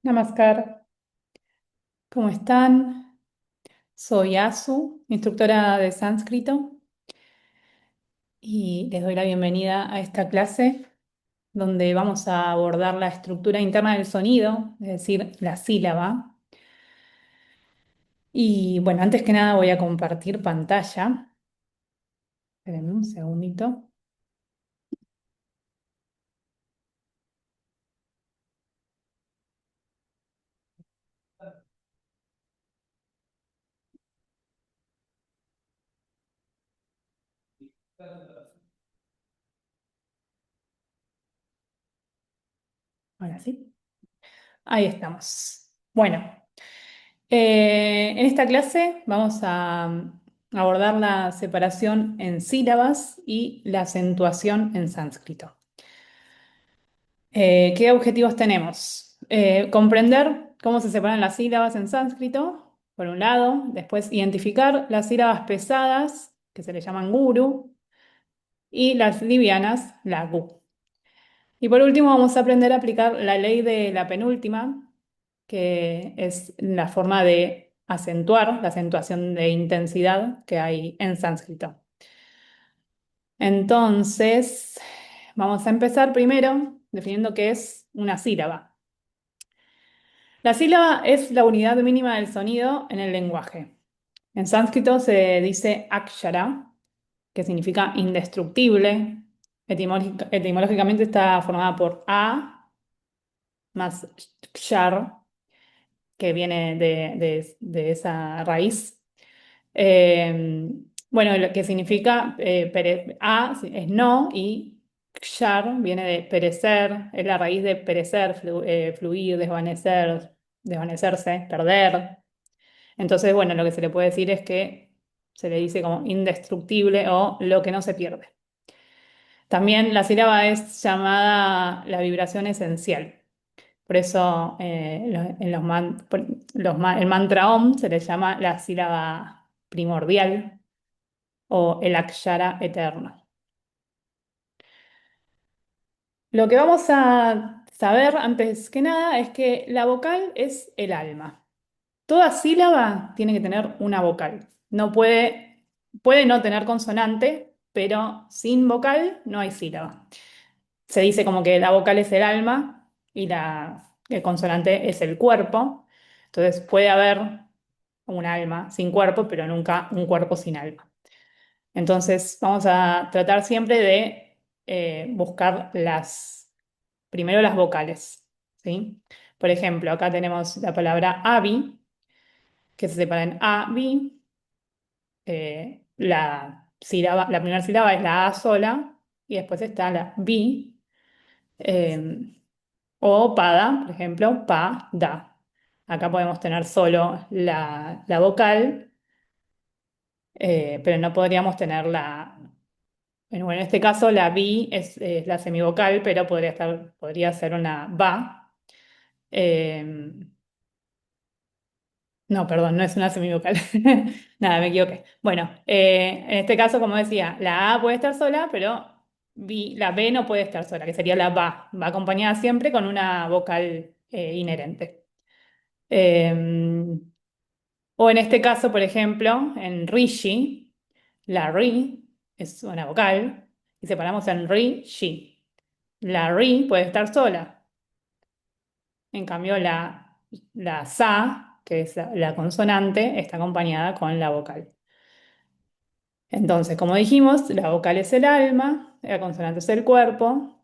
Namaskar, ¿cómo están? Soy Asu, instructora de sánscrito, y les doy la bienvenida a esta clase donde vamos a abordar la estructura interna del sonido, es decir, la sílaba. Y bueno, antes que nada voy a compartir pantalla. Espérenme un segundito. Ahora sí. Ahí estamos. Bueno, en esta clase vamos a abordar la separación en sílabas y la acentuación en sánscrito. ¿Qué objetivos tenemos? Comprender cómo se separan las sílabas en sánscrito, por un lado, después identificar las sílabas pesadas, que se le llaman guru, y las livianas, la gu. Y por último, vamos a aprender a aplicar la ley de la penúltima, que es la forma de acentuar, la acentuación de intensidad que hay en sánscrito. Entonces, vamos a empezar primero definiendo qué es una sílaba. La sílaba es la unidad mínima del sonido en el lenguaje. En sánscrito se dice akshara, que significa indestructible. Etimológicamente está formada por a más kshar, que viene de esa raíz. Eh, bueno, lo que significa a es no y kshar viene de perecer, es la raíz de perecer, fluir, desvanecerse, perder. Entonces, bueno, lo que se le puede decir es que se le dice como indestructible o lo que no se pierde. También la sílaba es llamada la vibración esencial. Por eso en el mantra Om se le llama la sílaba primordial o el akshara eterno. Lo que vamos a saber antes que nada es que la vocal es el alma. Toda sílaba tiene que tener una vocal. Puede no tener consonante, pero sin vocal no hay sílaba. Se dice como que la vocal es el alma y el consonante es el cuerpo. Entonces puede haber un alma sin cuerpo, pero nunca un cuerpo sin alma. Entonces vamos a tratar siempre de buscar primero las vocales, ¿sí? Por ejemplo, acá tenemos la palabra abi, que se separa en a, bi. La primera sílaba es la A sola y después está la bi, eh, o pada, por ejemplo, pa, da. Acá podemos tener solo la vocal, pero no podríamos tener bueno, en este caso la bi es la semivocal, pero podría ser una ba. Eh, No, perdón, no es una semivocal. Nada, me equivoqué. Bueno, en este caso, como decía, la A puede estar sola, pero la B no puede estar sola, que sería la ba. Va acompañada siempre con una vocal inherente. Eh, o en este caso, por ejemplo, en Rishi, la Ri es una vocal, y separamos en Ri, Shi. La Ri puede estar sola. En cambio, la Sa, que es la consonante, está acompañada con la vocal. Entonces, como dijimos, la vocal es el alma, la consonante es el cuerpo.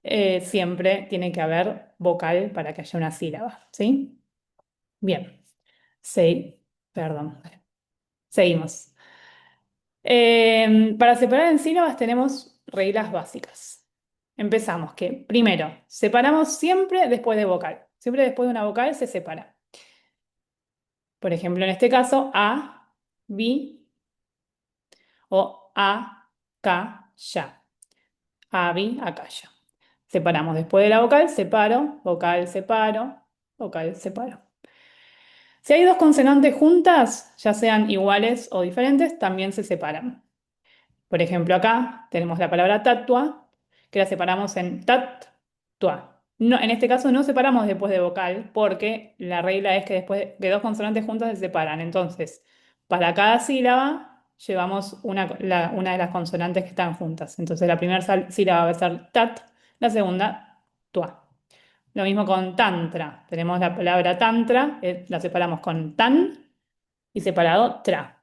Siempre tiene que haber vocal para que haya una sílaba, ¿sí? Bien, sí, perdón. Seguimos. Para separar en sílabas tenemos reglas básicas. Empezamos que, primero, separamos siempre después de vocal. Siempre después de una vocal se separa. Por ejemplo, en este caso, a, bi o a, ca, ya. A, bi, acá, ya. Separamos después de la vocal, separo, vocal, separo. Si hay dos consonantes juntas, ya sean iguales o diferentes, también se separan. Por ejemplo, acá tenemos la palabra tatua, que la separamos en tat, tua. No, en este caso no separamos después de vocal, porque la regla es que después de dos consonantes juntas se separan. Entonces, para cada sílaba llevamos una de las consonantes que están juntas. Entonces, la primera sílaba va a ser tat, la segunda, tua. Lo mismo con tantra. Tenemos la palabra tantra, la separamos con tan y separado tra.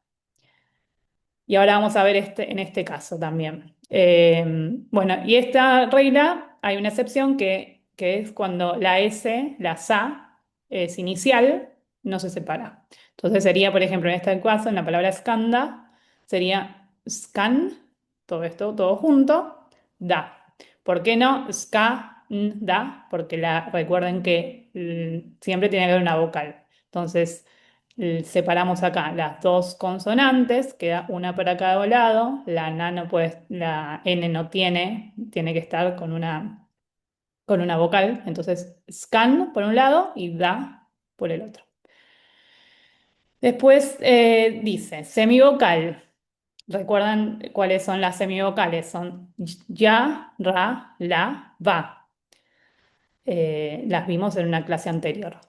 Y ahora vamos a ver en este caso también. Bueno, y esta regla, hay una excepción que es cuando la S, la SA, es inicial, no se separa. Entonces sería, por ejemplo, en este caso, en la palabra skanda, sería scan, todo esto, todo junto, da. ¿Por qué no ska, da? Porque recuerden que siempre tiene que haber una vocal. Entonces, separamos acá las dos consonantes, queda una para cada lado, la N no tiene que estar con una vocal, entonces scan por un lado y da por el otro. Después dice semivocal. ¿Recuerdan cuáles son las semivocales? Son ya, ra, la, va. Las vimos en una clase anterior.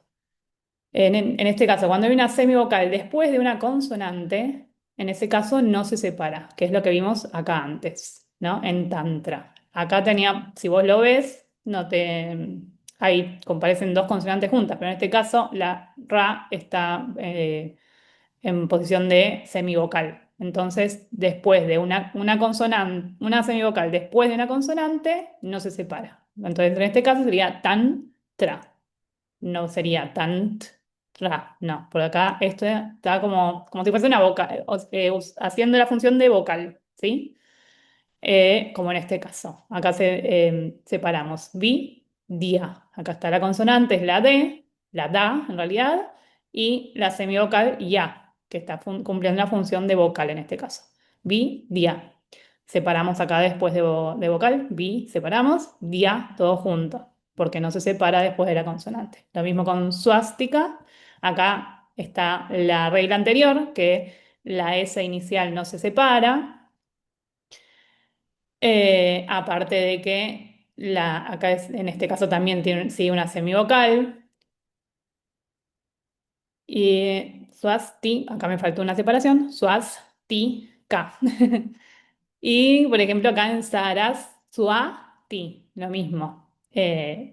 En este caso, cuando hay una semivocal después de una consonante, en ese caso no se separa, que es lo que vimos acá antes, ¿no? En Tantra. Acá tenía, si vos lo ves, no te, ahí comparecen dos consonantes juntas, pero en este caso la ra está en posición de semivocal. Entonces, después de una consonante, una semivocal después de una consonante, no se separa. Entonces, en este caso sería tan, tra. No sería tant, tra. No, por acá esto está como si fuese una vocal, haciendo la función de vocal, ¿sí? Como en este caso. Acá separamos vi, dia. Acá está la consonante, es la D, la da en realidad, y la semivocal ya, que está cumpliendo la función de vocal en este caso. Vi, dia. Separamos acá después de vocal, vi, separamos, dia, todo junto, porque no se separa después de la consonante. Lo mismo con suástica. Acá está la regla anterior, que la S inicial no se separa. Aparte de que acá en este caso también tiene sí, una semivocal. Y swasti, acá me faltó una separación, swastika. Y por ejemplo, acá en saras, suati, lo mismo.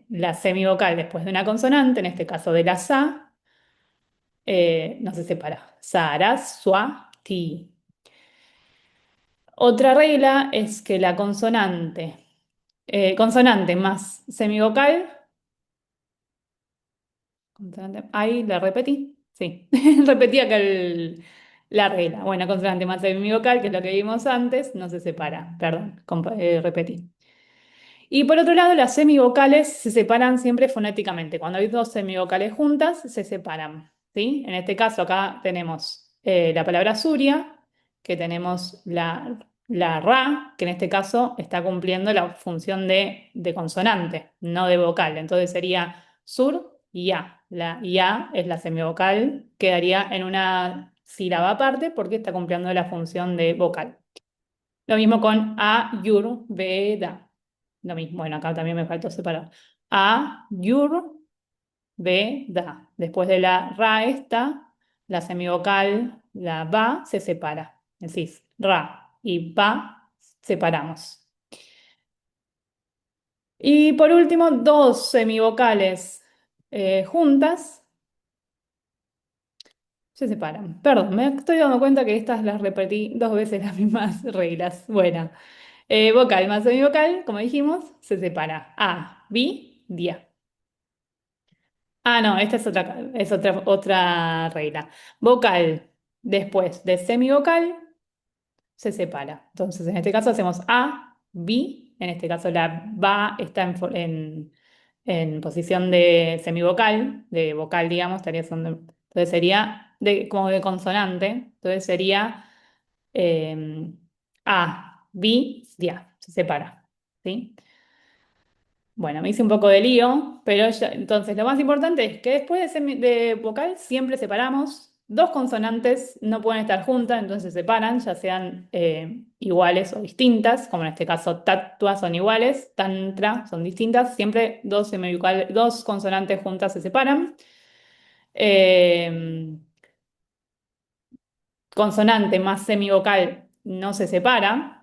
La semivocal después de una consonante, en este caso de la sa, no se separa. Saras, suati. Otra regla es que la consonante más semivocal. Ahí la repetí. Sí, repetí acá la regla. Bueno, consonante más semivocal, que es lo que vimos antes, no se separa. Perdón, repetí. Y por otro lado, las semivocales se separan siempre fonéticamente. Cuando hay dos semivocales juntas, se separan. ¿Sí? En este caso, acá tenemos la palabra Suria, que tenemos la Ra, que en este caso está cumpliendo la función de consonante, no de vocal. Entonces sería Sur y Ya. La Ya es la semivocal, quedaría en una sílaba aparte porque está cumpliendo la función de vocal. Lo mismo con Ayurveda. Lo mismo, bueno, acá también me faltó separar. Ayurveda. Después de la ra esta, la semivocal, la va, se separa. Decís ra y va, separamos. Y por último, dos semivocales juntas se separan. Perdón, me estoy dando cuenta que estas las repetí dos veces las mismas reglas. Bueno. Vocal más semivocal, como dijimos, se separa. A, bi, dia. Ah, no, esta es otra regla. Vocal después de semivocal se separa. Entonces, en este caso hacemos A, bi. En este caso la ba está en posición de semivocal, de vocal, digamos, entonces sería como de consonante. Entonces sería eh, A, bi, dia. Se separa. ¿Sí? Bueno, me hice un poco de lío, pero entonces lo más importante es que después de vocal siempre separamos, dos consonantes no pueden estar juntas, entonces se separan, ya sean iguales o distintas, como en este caso tatua son iguales, tantra son distintas, siempre dos consonantes juntas se separan. Eh, Consonante más semivocal no se separa.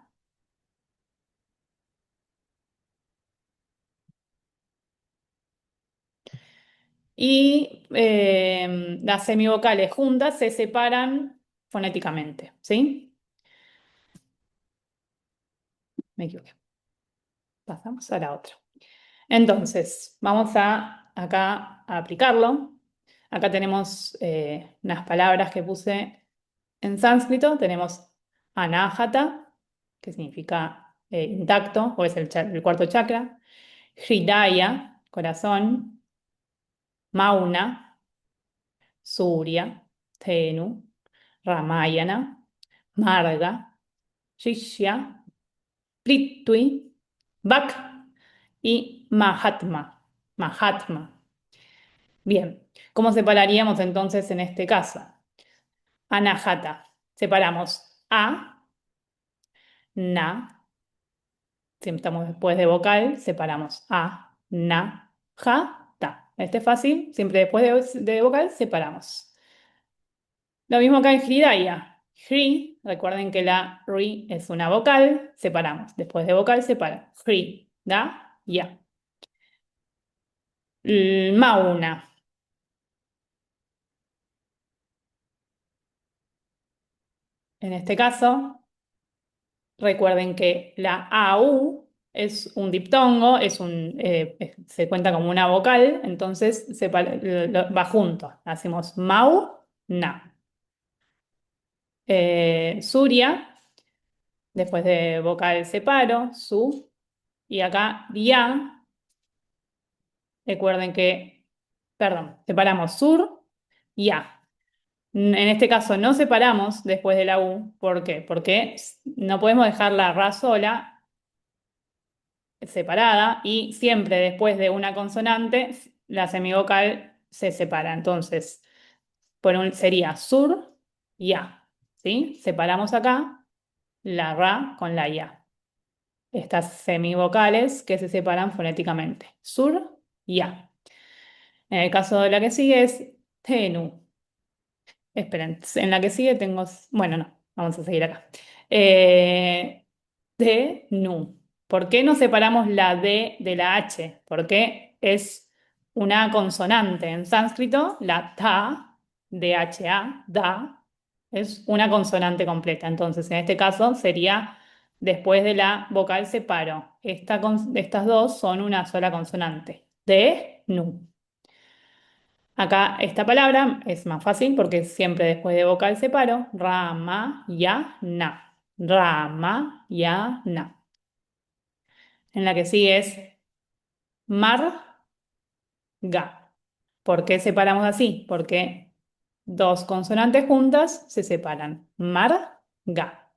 Y las semivocales juntas se separan fonéticamente, ¿sí? Me equivoqué. Pasamos a la otra. Entonces, vamos a acá a aplicarlo. Acá tenemos unas palabras que puse en sánscrito. Tenemos anahata, que significa intacto, o es el cuarto chakra. Hridaya, corazón. Mauna, Surya, Thenu, Ramayana, Marga, Shishya, Prithvi, Vak y Mahatma. Mahatma. Bien, ¿cómo separaríamos entonces en este caso? Anahata. Separamos A, Na. Si estamos después de vocal, separamos A, Na, Ja, Ta. Este es fácil. Siempre después de vocal, separamos. Lo mismo acá en Hridaya. Hri, recuerden que la Ri es una vocal, separamos. Después de vocal, separa. Hri, da, ya. Mauna. En este caso, recuerden que la AU es un diptongo, se cuenta como una vocal, entonces va junto. Hacemos mau, na. Surya, después de vocal separo, su. Y acá ya. Recuerden que, perdón, separamos sur y A. En este caso no separamos después de la U. ¿Por qué? Porque no podemos dejar la Ra sola separada y siempre después de una consonante la semivocal se separa. Entonces, sería sur y A. ¿Sí? Separamos acá la Ra con la Ya. Estas semivocales que se separan fonéticamente. Sur y A. En el caso de la que sigue es Tenu. Esperen, en la que sigue tengo. Bueno, no, vamos a seguir acá. Eh, Tenu. ¿Por qué no separamos la D de la H? Porque es una consonante. En sánscrito, la ta, D-H-A, da, es una consonante completa. Entonces, en este caso sería después de la vocal separo. Estas dos son una sola consonante. De, nu. Acá esta palabra es más fácil porque siempre después de vocal separo. Rama, ya, na. Rama, ya, na. En la que sigue es mar, ga. ¿Por qué separamos así? Porque dos consonantes juntas se separan. Mar, ga.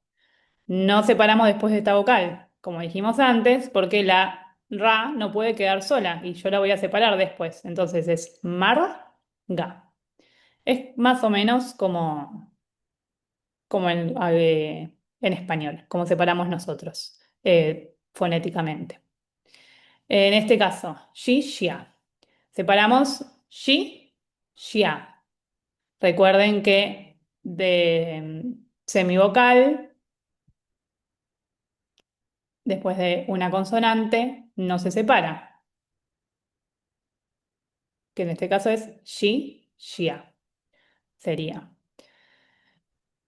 No separamos después de esta vocal, como dijimos antes, porque la ra no puede quedar sola y yo la voy a separar después. Entonces es mar, ga. Es más o menos como en español, como separamos nosotros fonéticamente. En este caso, shi, xia. Separamos shi, xia. Recuerden que de semivocal, después de una consonante, no se separa, que en este caso es shi, xia. Sería.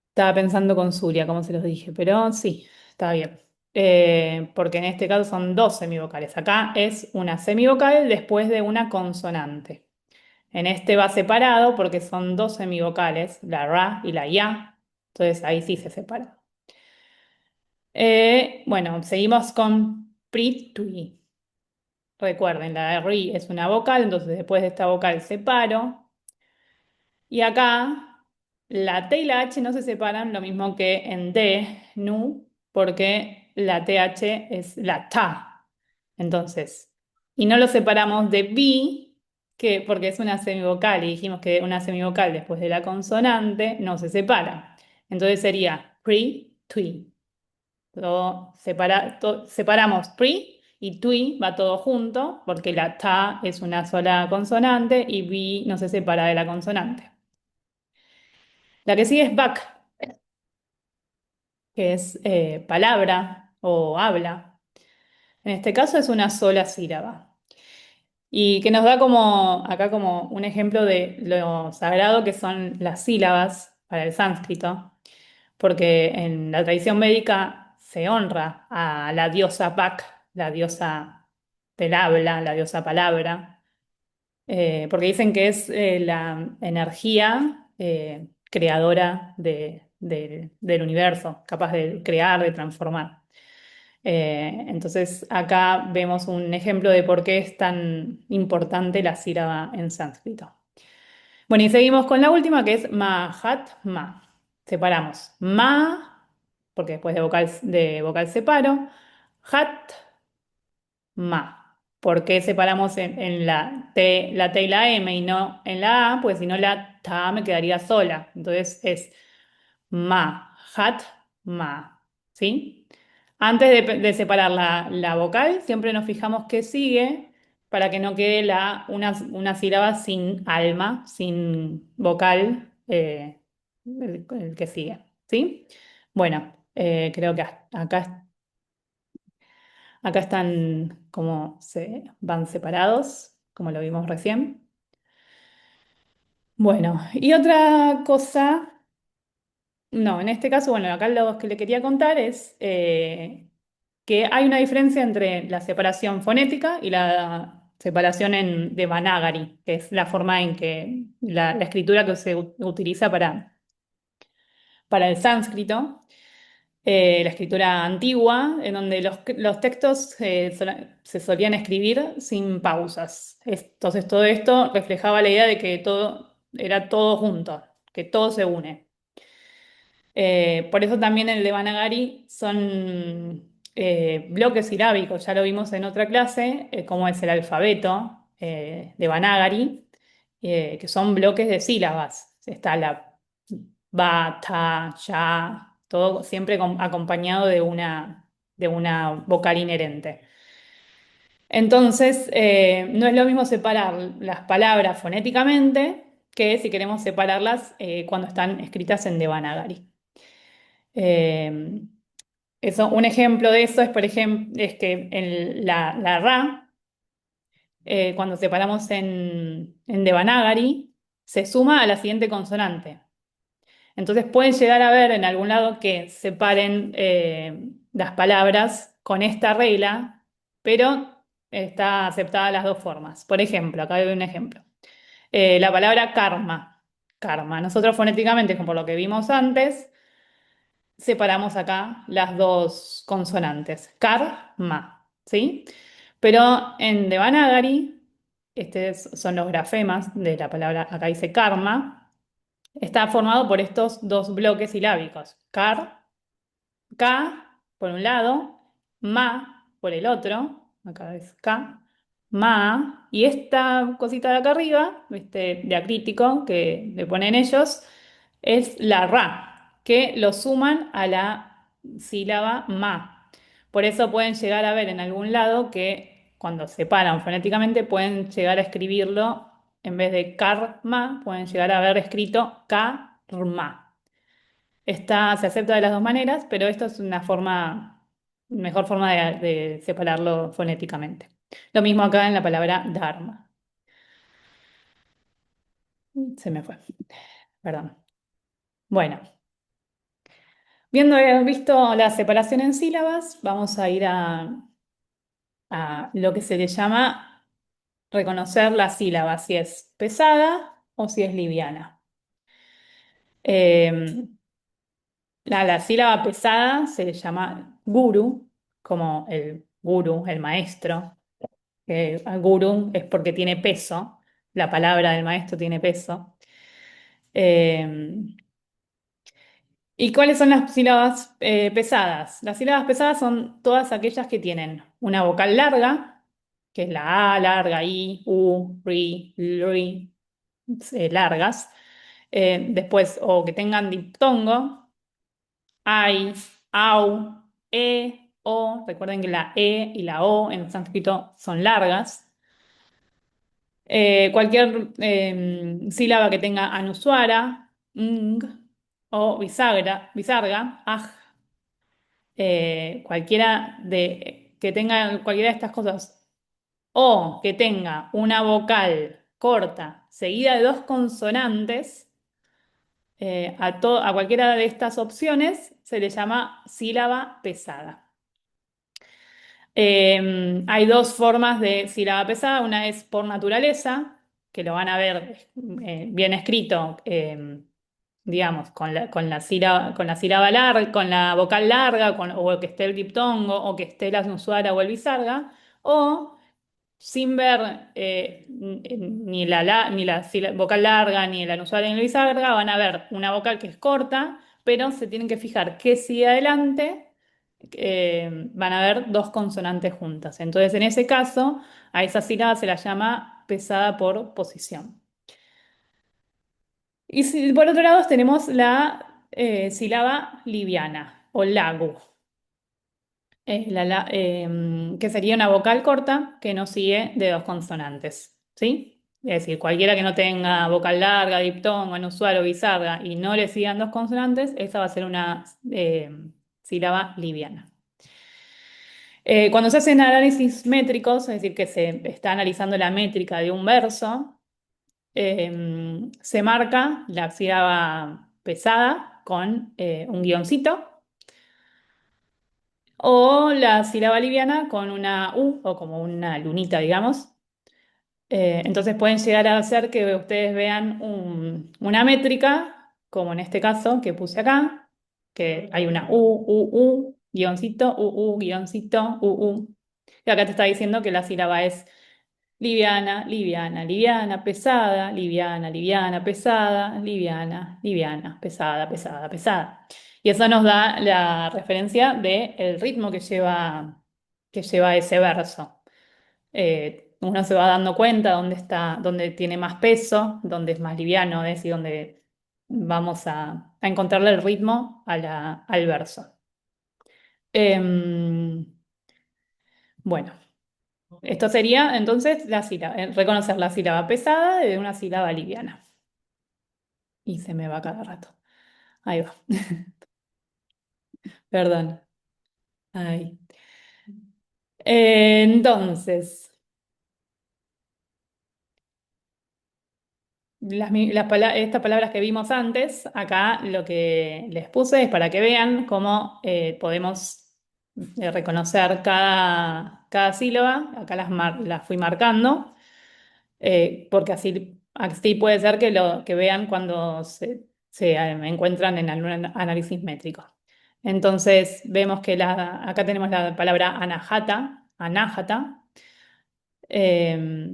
Estaba pensando con Zulia, como se los dije, pero sí, está bien. Porque en este caso son dos semivocales. Acá es una semivocal después de una consonante. En este va separado porque son dos semivocales, la ra y la ya. Entonces ahí sí se separa. Bueno, seguimos con pritui. Recuerden, la ri es una vocal, entonces después de esta vocal separo. Y acá la T y la H no se separan, lo mismo que en D, nu, porque la TH es la ta. Entonces, y no lo separamos de bi, porque es una semivocal y dijimos que una semivocal después de la consonante no se separa. Entonces sería pre, tui. Separamos pre y tui, va todo junto, porque la ta es una sola consonante y bi no se separa de la consonante. La que sigue es back, que es palabra o habla. En este caso es una sola sílaba. Y que nos da como acá como un ejemplo de lo sagrado que son las sílabas para el sánscrito, porque en la tradición médica se honra a la diosa Bak, la diosa del habla, la diosa palabra, porque dicen que es la energía creadora del universo, capaz de crear, de transformar. Entonces acá vemos un ejemplo de por qué es tan importante la sílaba en sánscrito. Bueno, y seguimos con la última que es Mahatma. Separamos ma, porque después de vocal separo, hat, ma. ¿Por qué separamos en la T y la M y no en la A? Pues si no la ta me quedaría sola. Entonces es ma, hat, ma. ¿Sí? Antes de separar la vocal, siempre nos fijamos qué sigue para que no quede una sílaba sin alma, sin vocal, el que sigue. ¿Sí? Bueno, creo que acá están como se van separados, como lo vimos recién. Bueno, y otra cosa. No, en este caso, bueno, acá lo que le quería contar es que hay una diferencia entre la separación fonética y la separación en Devanagari, que es la forma en que la escritura que se utiliza para el sánscrito, la escritura antigua, en donde los textos se solían escribir sin pausas. Entonces, todo esto reflejaba la idea de que todo era todo junto, que todo se une. Por eso también el Devanagari son bloques silábicos, ya lo vimos en otra clase, cómo es el alfabeto Devanagari, que son bloques de sílabas. Está la ba, ta, ya, todo siempre acompañado de una vocal inherente. Entonces, no es lo mismo separar las palabras fonéticamente que si queremos separarlas cuando están escritas en Devanagari. Eh, un ejemplo de eso es, por ejemplo, es que en la Ra, cuando separamos en Devanagari, se suma a la siguiente consonante. Entonces pueden llegar a ver en algún lado que separen las palabras con esta regla, pero está aceptada las dos formas. Por ejemplo, acá hay un ejemplo. La palabra karma. Karma. Nosotros fonéticamente, como por lo que vimos antes, separamos acá las dos consonantes, karma, ¿sí? Pero en Devanagari, estos son los grafemas de la palabra, acá dice karma, está formado por estos dos bloques silábicos, ka por un lado, ma por el otro, acá es ka, ma, y esta cosita de acá arriba, este diacrítico que le ponen ellos, es la ra, que lo suman a la sílaba ma. Por eso pueden llegar a ver en algún lado que cuando separan fonéticamente pueden llegar a escribirlo en vez de karma, pueden llegar a haber escrito karma. Se acepta de las dos maneras, pero esto es una mejor forma de separarlo fonéticamente. Lo mismo acá en la palabra dharma. Se me fue, perdón. Bueno, viendo haber visto la separación en sílabas, vamos a ir a lo que se le llama reconocer la sílaba, si es pesada o si es liviana. Eh, la sílaba pesada se le llama guru, como el guru, el maestro. Guru es porque tiene peso, la palabra del maestro tiene peso. Eh, ¿Y cuáles son las sílabas pesadas? Las sílabas pesadas son todas aquellas que tienen una vocal larga que es la A larga, I, U, RI, LRI, largas. Después, o que tengan diptongo, ai, au, o. Recuerden que la e y la o en sánscrito son largas. Cualquier sílaba que tenga anuswara, ng, o bisarga, aj, que tenga cualquiera de estas cosas, o que tenga una vocal corta seguida de dos consonantes, a cualquiera de estas opciones se le llama sílaba pesada. Hay dos formas de sílaba pesada. Una es por naturaleza, que lo van a ver bien escrito, digamos, con la sílaba larga, con la vocal larga, o que esté el diptongo, o que esté la sinuswara o el bisarga, o sin ver ni la vocal larga, ni el anuswara ni el bisarga, van a ver una vocal que es corta, pero se tienen que fijar que sigue adelante, van a ver dos consonantes juntas. Entonces, en ese caso, a esa sílaba se la llama pesada por posición. Y por otro lado tenemos la sílaba liviana o lagu, que sería una vocal corta que no sigue de dos consonantes, ¿sí? Es decir, cualquiera que no tenga vocal larga, diptongo, anusual o bizarra y no le sigan dos consonantes, esa va a ser una sílaba liviana. Cuando se hacen análisis métricos, es decir, que se está analizando la métrica de un verso, se marca la sílaba pesada con un guioncito o la sílaba liviana con una U o como una lunita, digamos. Entonces pueden llegar a hacer que ustedes vean una métrica, como en este caso que puse acá, que hay una guioncito, guioncito, U. Y acá te está diciendo que la sílaba es liviana, liviana, liviana, pesada, liviana, liviana, pesada, liviana, liviana, pesada, pesada, pesada. Y eso nos da la referencia del ritmo que lleva ese verso. Uno se va dando cuenta dónde tiene más peso, dónde es más liviano, es y dónde vamos a encontrarle el ritmo al verso. Em, bueno. Esto sería entonces reconocer la sílaba pesada de una sílaba liviana. Y se me va cada rato. Ahí va. Perdón. Ahí. Entonces, estas palabras que vimos antes, acá lo que les puse es para que vean cómo podemos reconocer cada sílaba. Acá las fui marcando. Porque así puede ser que vean cuando se encuentran en algún análisis métrico. Entonces vemos que acá tenemos la palabra anájata, eh,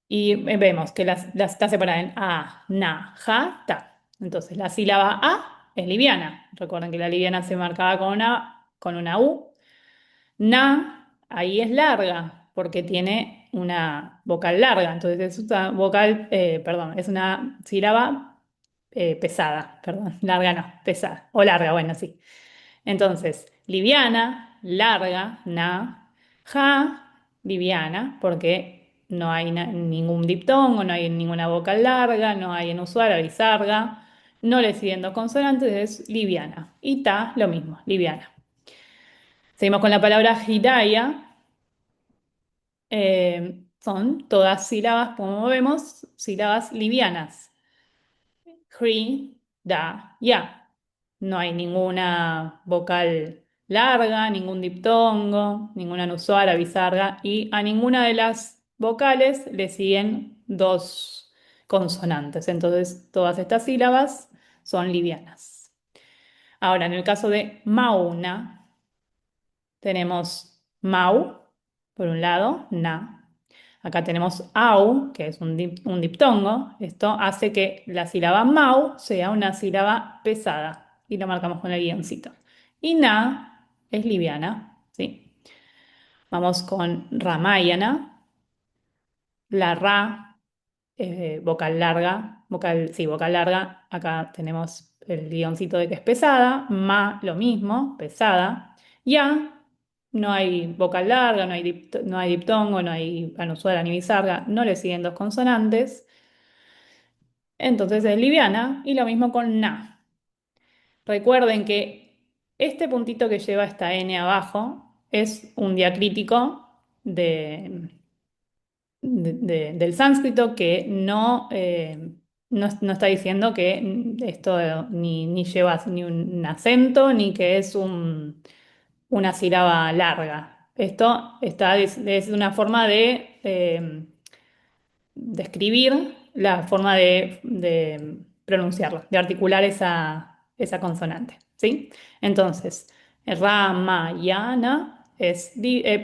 y vemos que está separada en a, na, ja, ta. Entonces la sílaba a es liviana. Recuerden que la liviana se marcaba con una U. Na, ahí es larga, porque tiene una vocal larga. Entonces es una vocal, perdón, es una sílaba pesada, perdón, larga no, pesada. O larga, bueno, sí. Entonces, liviana, larga, na, ja, liviana, porque no hay ningún diptongo, no hay ninguna vocal larga, no hay inusual, bizarga, no le siguen dos consonantes, es liviana. Y ta, lo mismo, liviana. Seguimos con la palabra hidaya. Son todas sílabas, como vemos, sílabas livianas. Hri, da, ya. No hay ninguna vocal larga, ningún diptongo, ninguna anusual, bizarga, y a ninguna de las vocales le siguen dos consonantes. Entonces, todas estas sílabas son livianas. Ahora, en el caso de mauna, tenemos mau, por un lado, na. Acá tenemos au, que es un diptongo. Esto hace que la sílaba mau sea una sílaba pesada y lo marcamos con el guioncito. Y na es liviana, ¿sí? Vamos con Ramayana, la Ra, vocal larga, vocal, sí, vocal larga. Acá tenemos el guioncito de que es pesada. Ma, lo mismo, pesada. Ya, no hay vocal larga, no hay diptongo, no hay anusual ni bisarga, no le siguen dos consonantes. Entonces es liviana. Y lo mismo con Na. Recuerden que este puntito que lleva esta N abajo es un diacrítico del sánscrito que no está diciendo que esto ni lleva ni un acento ni que es una sílaba larga. Esto es una forma de describir la forma de pronunciarlo, de articular esa consonante, ¿sí? Entonces, Ramayana es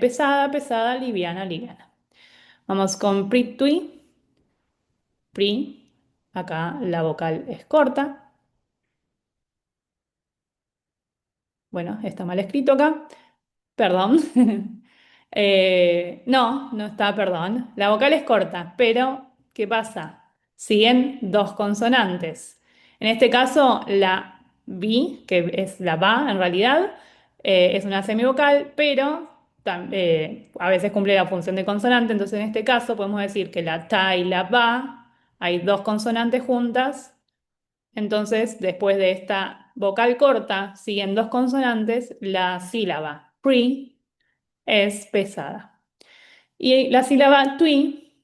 pesada, pesada, liviana, liviana. Vamos con Pritui, Pri, acá la vocal es corta. Bueno, está mal escrito acá. Perdón. No está, perdón. La vocal es corta, pero ¿qué pasa? Siguen dos consonantes. En este caso, la vi, que es la ba en realidad, es una semivocal, pero a veces cumple la función de consonante. Entonces, en este caso, podemos decir que la ta y la ba, hay dos consonantes juntas. Entonces, después de esta vocal corta, siguen dos consonantes, la sílaba pre es pesada. Y la sílaba tui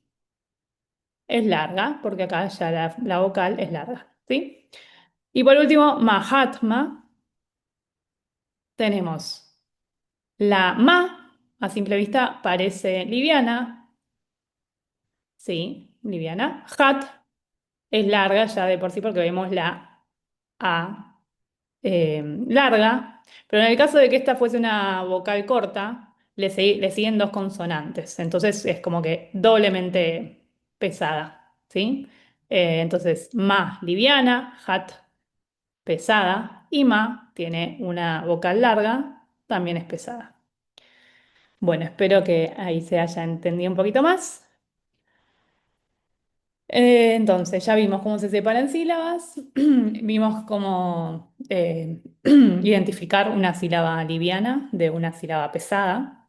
es larga, porque acá ya la vocal es larga, ¿sí? Y por último, Mahatma, tenemos la ma, a simple vista parece liviana, sí, liviana. Hat es larga ya de por sí porque vemos la a larga, pero en el caso de que esta fuese una vocal corta, le siguen dos consonantes, entonces es como que doblemente pesada, ¿sí? Entonces, ma liviana, hat pesada y ma tiene una vocal larga, también es pesada. Bueno, espero que ahí se haya entendido un poquito más. Entonces, ya vimos cómo se separan sílabas, vimos cómo identificar una sílaba liviana de una sílaba pesada.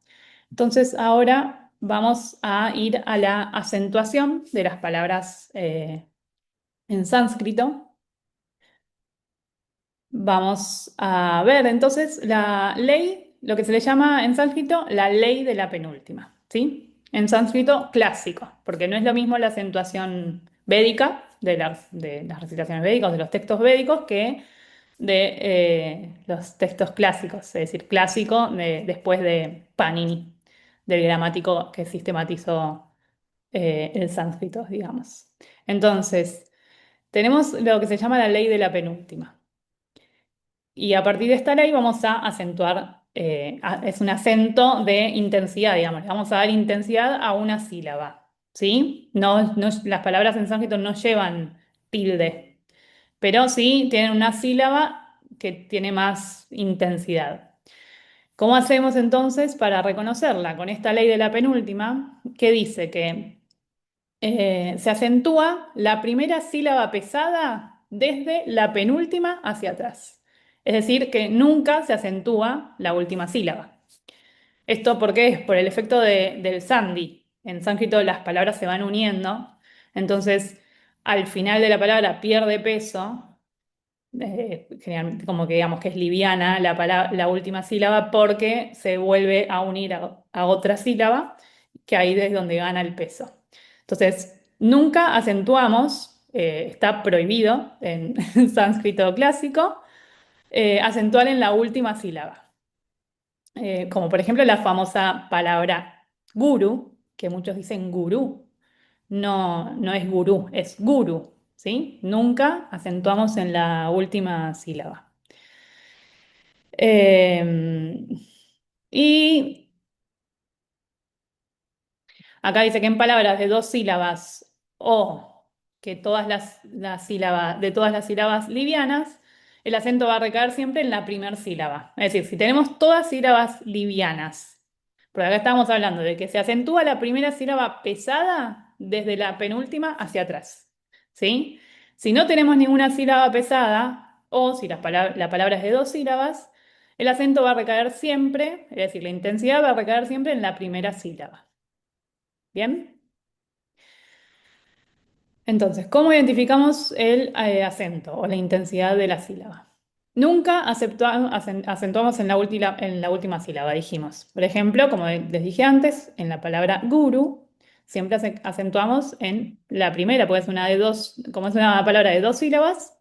Entonces, ahora vamos a ir a la acentuación de las palabras en sánscrito. Vamos a ver entonces la ley, lo que se le llama en sánscrito la ley de la penúltima, ¿sí? En sánscrito clásico, porque no es lo mismo la acentuación védica de las recitaciones védicas, de los textos védicos, que de los textos clásicos, es decir, clásico después de Panini, del gramático que sistematizó el sánscrito, digamos. Entonces, tenemos lo que se llama la ley de la penúltima. Y a partir de esta ley vamos a acentuar, es un acento de intensidad, digamos, le vamos a dar intensidad a una sílaba, ¿sí? Las palabras en sánscrito no llevan tilde, pero sí tienen una sílaba que tiene más intensidad. ¿Cómo hacemos entonces para reconocerla? Con esta ley de la penúltima, que dice que se acentúa la primera sílaba pesada desde la penúltima hacia atrás. Es decir, que nunca se acentúa la última sílaba. Esto porque es por el efecto del sandhi. En sánscrito las palabras se van uniendo, entonces al final de la palabra pierde peso, generalmente como que digamos que es liviana la última sílaba porque se vuelve a unir a otra sílaba, que ahí es donde gana el peso. Entonces, nunca acentuamos, está prohibido en sánscrito clásico, acentuar en la última sílaba. Como por ejemplo la famosa palabra guru, que muchos dicen gurú. No es gurú, es guru, ¿sí? Nunca acentuamos en la última sílaba. Eh, y acá dice que en palabras de dos sílabas o que de todas las sílabas livianas, el acento va a recaer siempre en la primera sílaba. Es decir, si tenemos todas sílabas livianas, Porque acá estamos hablando de que se acentúa la primera sílaba pesada desde la penúltima hacia atrás. ¿Sí? Si no tenemos ninguna sílaba pesada, o si la palabra es de dos sílabas, el acento va a recaer siempre, es decir, la intensidad va a recaer siempre en la primera sílaba. ¿Bien? Entonces, ¿cómo identificamos el acento o la intensidad de la sílaba? Nunca acentuamos en la última sílaba, dijimos. Por ejemplo, como les dije antes, en la palabra guru, siempre acentuamos en la primera, porque es una de dos, como es una palabra de dos sílabas,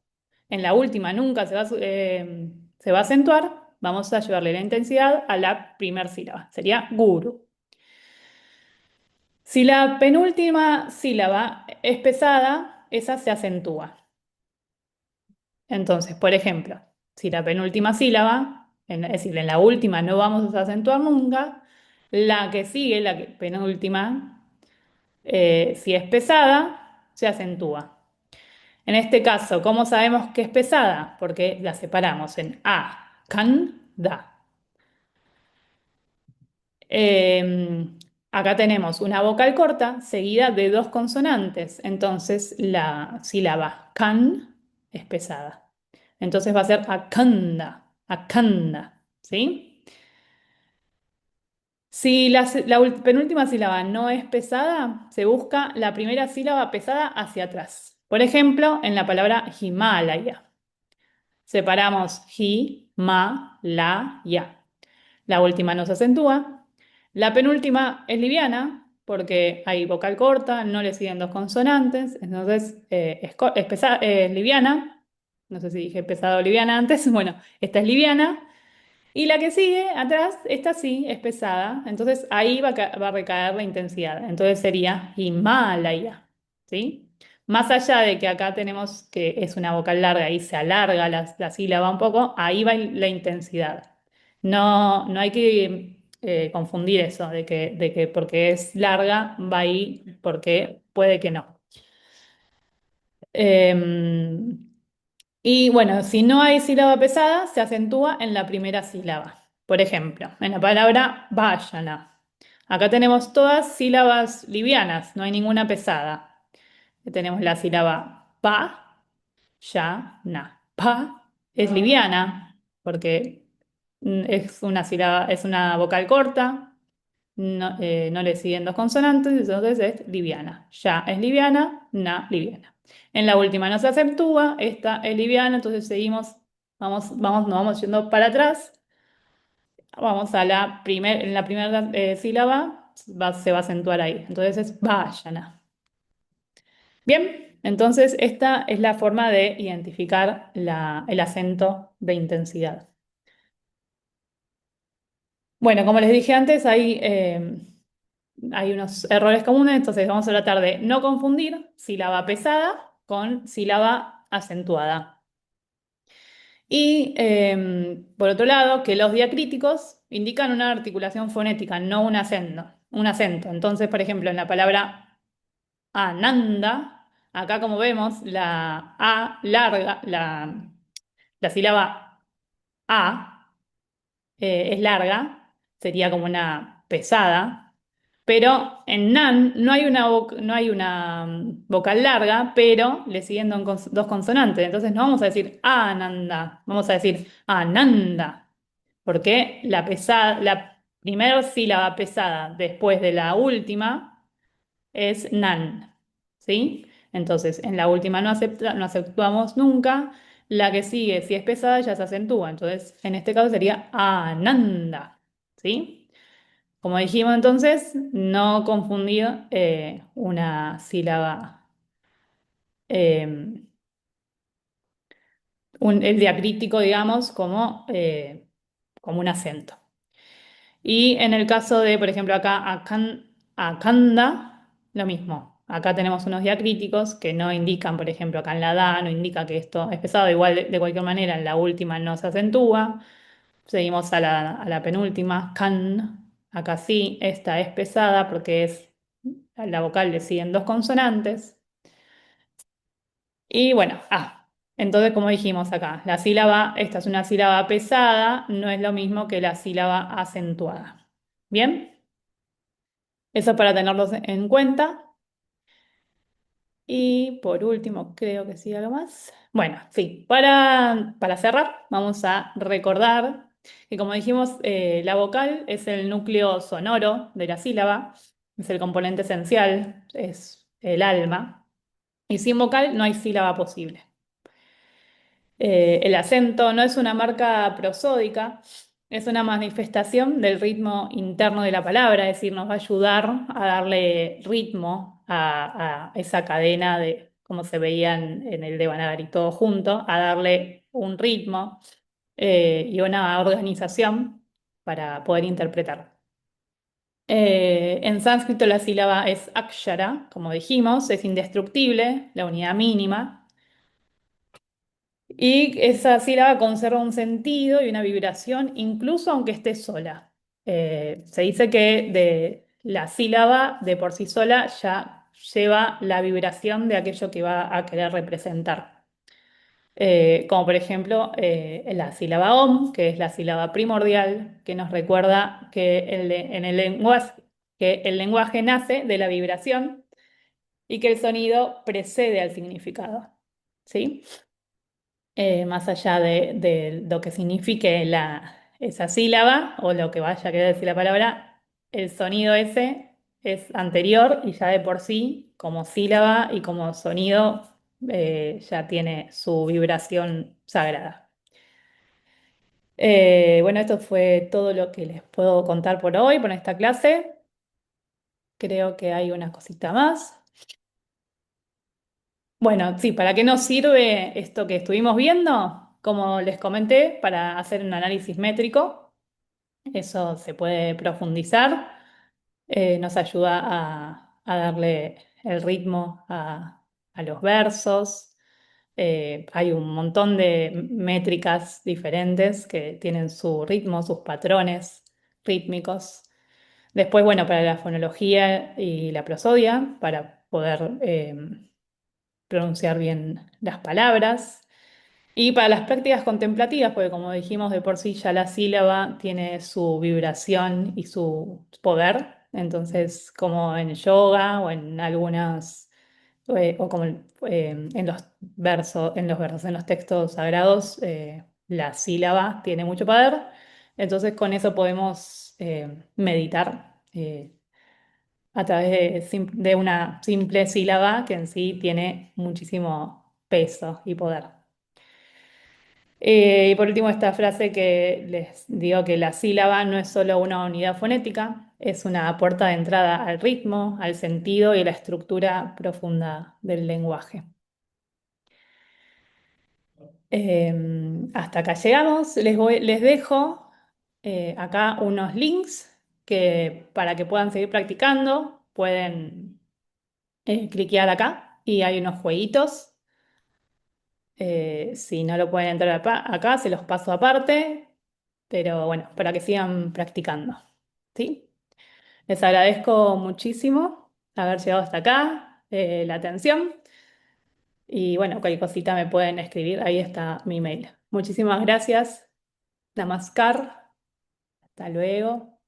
en la última nunca se va a acentuar, vamos a llevarle la intensidad a la primera sílaba, sería guru. Si la penúltima sílaba es pesada, esa se acentúa. Entonces, por ejemplo, si la penúltima sílaba, es decir, en la última no vamos a acentuar nunca, la que sigue, penúltima, si es pesada, se acentúa. En este caso, ¿cómo sabemos que es pesada? Porque la separamos en a, can, da. Acá tenemos una vocal corta seguida de dos consonantes, entonces la sílaba can es pesada. Entonces va a ser akanda, ¿sí? Si penúltima sílaba no es pesada, se busca la primera sílaba pesada hacia atrás. Por ejemplo, en la palabra Himalaya. Separamos hi, ma, la, ya. La última no se acentúa. La penúltima es liviana porque hay vocal corta, no le siguen dos consonantes, entonces es liviana. No sé si dije pesada o liviana antes. Bueno, esta es liviana. Y la que sigue atrás, esta sí es pesada. Entonces ahí va a recaer la intensidad. Entonces sería Himalaya. ¿Sí? Más allá de que acá tenemos que es una vocal larga y se alarga la sílaba un poco, ahí va la intensidad. No, no hay que confundir eso de que porque es larga va ahí, porque puede que no. Y bueno, si no hay sílaba pesada, se acentúa en la primera sílaba. Por ejemplo, en la palabra vayana. Acá tenemos todas sílabas livianas, no hay ninguna pesada. Tenemos la sílaba pa, ya, na. Pa es liviana porque es una sílaba, es una vocal corta, no le siguen dos consonantes, entonces es liviana. Ya es liviana, na liviana. En la última no se acentúa, esta es liviana, entonces seguimos, nos vamos yendo para atrás. Vamos a en la primera sílaba se va a acentuar ahí. Entonces es vayana. Bien, entonces esta es la forma de identificar el acento de intensidad. Bueno, como les dije antes, hay unos errores comunes, entonces vamos a tratar de no confundir sílaba pesada con sílaba acentuada. Y por otro lado, que los diacríticos indican una articulación fonética, no un acento, un acento. Entonces, por ejemplo, en la palabra ananda, acá como vemos, la A larga, la sílaba A es larga, sería como una pesada, pero en nan no hay una vocal larga, pero le siguen dos consonantes. Entonces no vamos a decir ananda, vamos a decir ananda, porque la primera sílaba pesada después de la última es nan, ¿sí? Entonces en la última no acentuamos nunca. La que sigue, si es pesada, ya se acentúa. Entonces, en este caso sería ananda, ¿sí? Como dijimos entonces, no confundir una sílaba, eh, el diacrítico, digamos, como un acento. Y en el caso de, por ejemplo, acá, acanda, lo mismo. Acá tenemos unos diacríticos que no indican, por ejemplo, acá en la da, no indica que esto es pesado. Igual, de cualquier manera, en la última no se acentúa. Seguimos a la penúltima, can. Acá sí, esta es pesada porque a la vocal le siguen dos consonantes. Y bueno, entonces como dijimos acá, esta es una sílaba pesada, no es lo mismo que la sílaba acentuada. ¿Bien? Eso es para tenerlos en cuenta. Y por último, creo que sí, algo más. Bueno, sí, para cerrar, vamos a recordar que como dijimos, la vocal es el núcleo sonoro de la sílaba, es el componente esencial, es el alma, y sin vocal no hay sílaba posible. El acento no es una marca prosódica, es una manifestación del ritmo interno de la palabra, es decir, nos va a ayudar a darle ritmo a esa cadena de, como se veían en el Devanagari, todo junto, a darle un ritmo y una organización para poder interpretar. En sánscrito la sílaba es akshara, como dijimos, es indestructible, la unidad mínima. Y esa sílaba conserva un sentido y una vibración, incluso aunque esté sola. Se dice que de la sílaba de por sí sola ya lleva la vibración de aquello que va a querer representar. Como por ejemplo la sílaba om, que es la sílaba primordial, que nos recuerda que en el lenguaje, que el lenguaje nace de la vibración y que el sonido precede al significado. ¿Sí? Más allá de lo que signifique esa sílaba o lo que vaya a querer decir la palabra, el sonido ese es anterior y ya de por sí, como sílaba y como sonido, ya tiene su vibración sagrada. Bueno, esto fue todo lo que les puedo contar por hoy, por esta clase. Creo que hay una cosita más. Bueno, sí, ¿para qué nos sirve esto que estuvimos viendo? Como les comenté, para hacer un análisis métrico, eso se puede profundizar, nos ayuda a darle el ritmo a los versos. Hay un montón de métricas diferentes que tienen su ritmo, sus patrones rítmicos. Después, bueno, para la fonología y la prosodia, para poder pronunciar bien las palabras. Y para las prácticas contemplativas, porque como dijimos de por sí ya la sílaba tiene su vibración y su poder, entonces como en yoga o en algunas, o como en los textos sagrados, la sílaba tiene mucho poder, entonces con eso podemos meditar a través de una simple sílaba que en sí tiene muchísimo peso y poder. Y por último, esta frase que les digo que la sílaba no es solo una unidad fonética, es una puerta de entrada al ritmo, al sentido y a la estructura profunda del lenguaje. Hasta acá llegamos. Les dejo acá unos links que, para que puedan seguir practicando. Pueden cliquear acá y hay unos jueguitos. Si no lo pueden entrar acá, se los paso aparte, pero bueno, para que sigan practicando. ¿Sí? Les agradezco muchísimo haber llegado hasta acá, la atención, y bueno, cualquier cosita me pueden escribir, ahí está mi mail. Muchísimas gracias, Namaskar, hasta luego.